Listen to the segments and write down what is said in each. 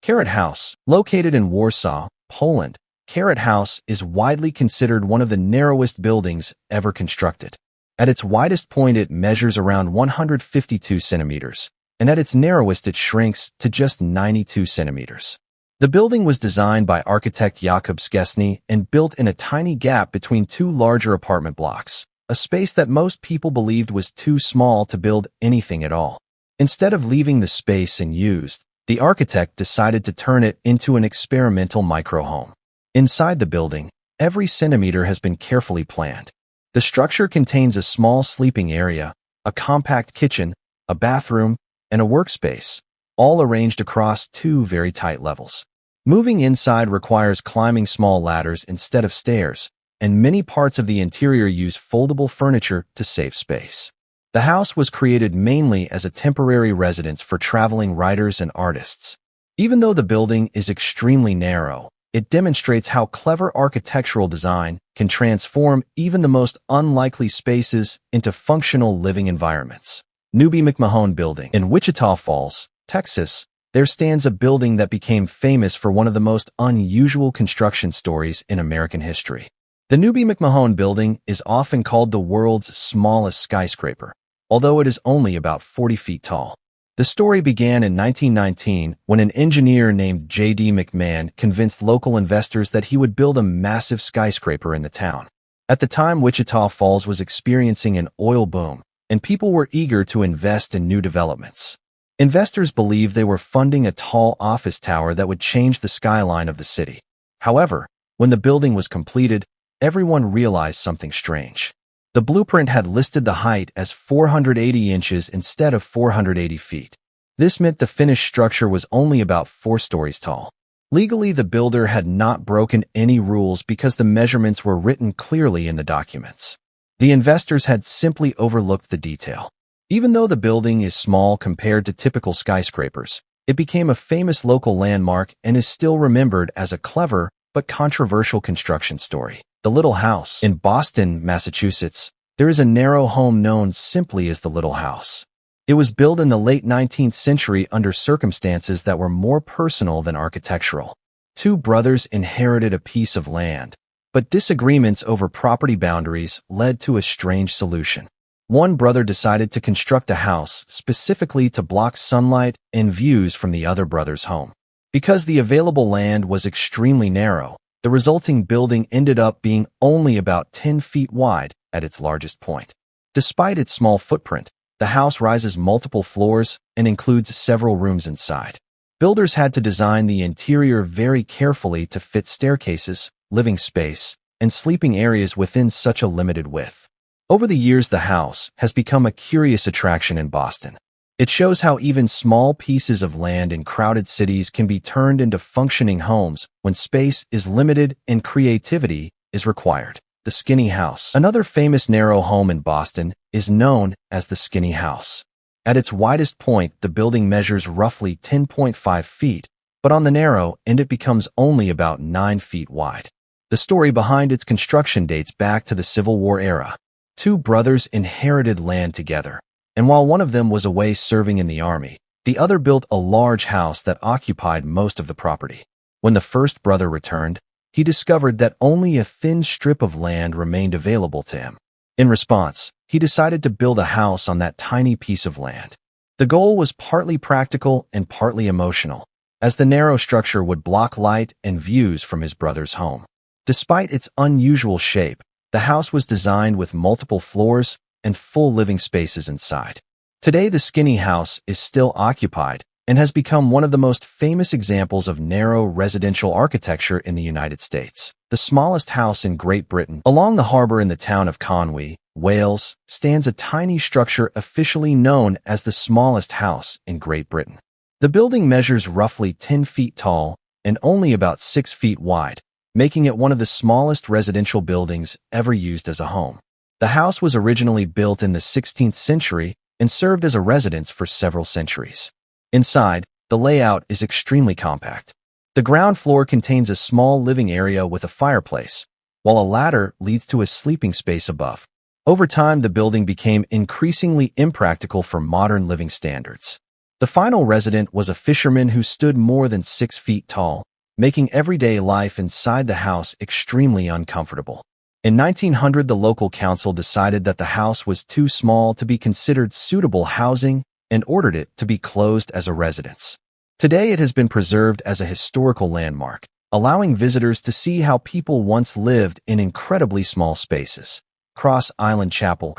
Carrot House, located in Warsaw, Poland, Carrot House is widely considered one of the narrowest buildings ever constructed. At its widest point, it measures around 152 centimeters, and at its narrowest, it shrinks to just 92 centimeters. The building was designed by architect Jakub Szczesny and built in a tiny gap between two larger apartment blocks, a space that most people believed was too small to build anything at all. Instead of leaving the space unused, the architect decided to turn it into an experimental microhome. Inside the building, every centimeter has been carefully planned. The structure contains a small sleeping area, a compact kitchen, a bathroom, and a workspace, all arranged across two very tight levels. Moving inside requires climbing small ladders instead of stairs, and many parts of the interior use foldable furniture to save space. The house was created mainly as a temporary residence for traveling writers and artists. Even though the building is extremely narrow, it demonstrates how clever architectural design can transform even the most unlikely spaces into functional living environments. Newby McMahon Building. In Wichita Falls, Texas, there stands a building that became famous for one of the most unusual construction stories in American history. The Newby McMahon Building is often called the world's smallest skyscraper, although it is only about 40 feet tall. The story began in 1919 when an engineer named J.D. McMahon convinced local investors that he would build a massive skyscraper in the town. At the time, Wichita Falls was experiencing an oil boom, and people were eager to invest in new developments. Investors believed they were funding a tall office tower that would change the skyline of the city. However, when the building was completed, everyone realized something strange. The blueprint had listed the height as 480 inches instead of 480 feet. This meant the finished structure was only about 4 stories tall. Legally, the builder had not broken any rules because the measurements were written clearly in the documents. The investors had simply overlooked the detail. Even though the building is small compared to typical skyscrapers, it became a famous local landmark and is still remembered as a clever but controversial construction story. The Little House. In Boston, Massachusetts, there is a narrow home known simply as the Little House. It was built in the late 19th century under circumstances that were more personal than architectural. Two brothers inherited a piece of land, but disagreements over property boundaries led to a strange solution. One brother decided to construct a house specifically to block sunlight and views from the other brother's home. Because the available land was extremely narrow, the resulting building ended up being only about 10 feet wide at its largest point. Despite its small footprint, the house rises multiple floors and includes several rooms inside. Builders had to design the interior very carefully to fit staircases, living space, and sleeping areas within such a limited width. Over the years, the house has become a curious attraction in Boston. It shows how even small pieces of land in crowded cities can be turned into functioning homes when space is limited and creativity is required. The Skinny House. Another famous narrow home in Boston is known as the Skinny House. At its widest point, the building measures roughly 10.5 feet, but on the narrow end it becomes only about 9 feet wide. The story behind its construction dates back to the Civil War era. Two brothers inherited land together, and while one of them was away serving in the army, the other built a large house that occupied most of the property. When the first brother returned, he discovered that only a thin strip of land remained available to him. In response, he decided to build a house on that tiny piece of land. The goal was partly practical and partly emotional, as the narrow structure would block light and views from his brother's home. Despite its unusual shape, the house was designed with multiple floors and full living spaces inside. Today, the Skinny House is still occupied and has become one of the most famous examples of narrow residential architecture in the United States. The smallest house in Great Britain, along the harbor in the town of Conwy, Wales, stands a tiny structure officially known as the smallest house in Great Britain. The building measures roughly 10 feet tall and only about 6 feet wide, making it one of the smallest residential buildings ever used as a home. The house was originally built in the 16th century and served as a residence for several centuries. Inside, the layout is extremely compact. The ground floor contains a small living area with a fireplace, while a ladder leads to a sleeping space above. Over time, the building became increasingly impractical for modern living standards. The final resident was a fisherman who stood more than 6 feet tall, making everyday life inside the house extremely uncomfortable. In 1900, the local council decided that the house was too small to be considered suitable housing and ordered it to be closed as a residence. Today, it has been preserved as a historical landmark, allowing visitors to see how people once lived in incredibly small spaces. Cross Island Chapel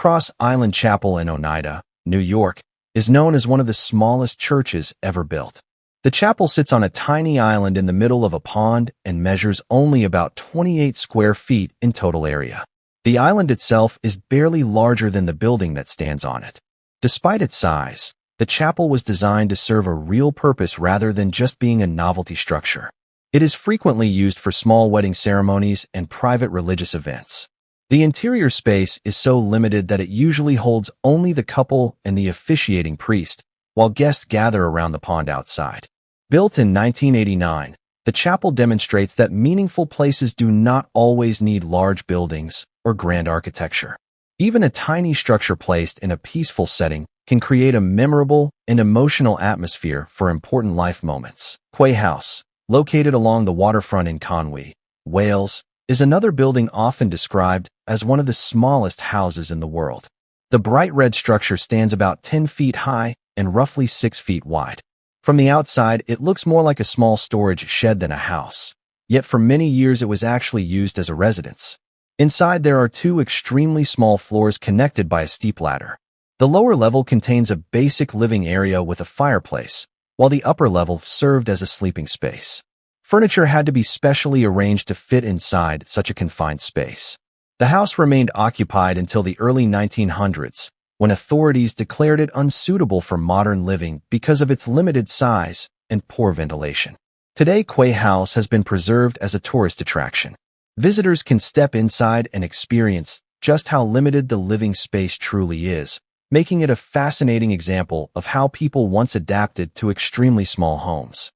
in Oneida, New York, is known as one of the smallest churches ever built. The chapel sits on a tiny island in the middle of a pond and measures only about 28 square feet in total area. The island itself is barely larger than the building that stands on it. Despite its size, the chapel was designed to serve a real purpose rather than just being a novelty structure. It is frequently used for small wedding ceremonies and private religious events. The interior space is so limited that it usually holds only the couple and the officiating priest, while guests gather around the pond outside. Built in 1989, the chapel demonstrates that meaningful places do not always need large buildings or grand architecture. Even a tiny structure placed in a peaceful setting can create a memorable and emotional atmosphere for important life moments. Quay House, located along the waterfront in Conwy, Wales, is another building often described as one of the smallest houses in the world. The bright red structure stands about 10 feet high and roughly 6 feet wide. From the outside, it looks more like a small storage shed than a house. Yet for many years it was actually used as a residence. Inside there are 2 extremely small floors connected by a steep ladder. The lower level contains a basic living area with a fireplace, while the upper level served as a sleeping space. Furniture had to be specially arranged to fit inside such a confined space. The house remained occupied until the early 1900s, when authorities declared it unsuitable for modern living because of its limited size and poor ventilation. Today, Quay House has been preserved as a tourist attraction. Visitors can step inside and experience just how limited the living space truly is, making it a fascinating example of how people once adapted to extremely small homes.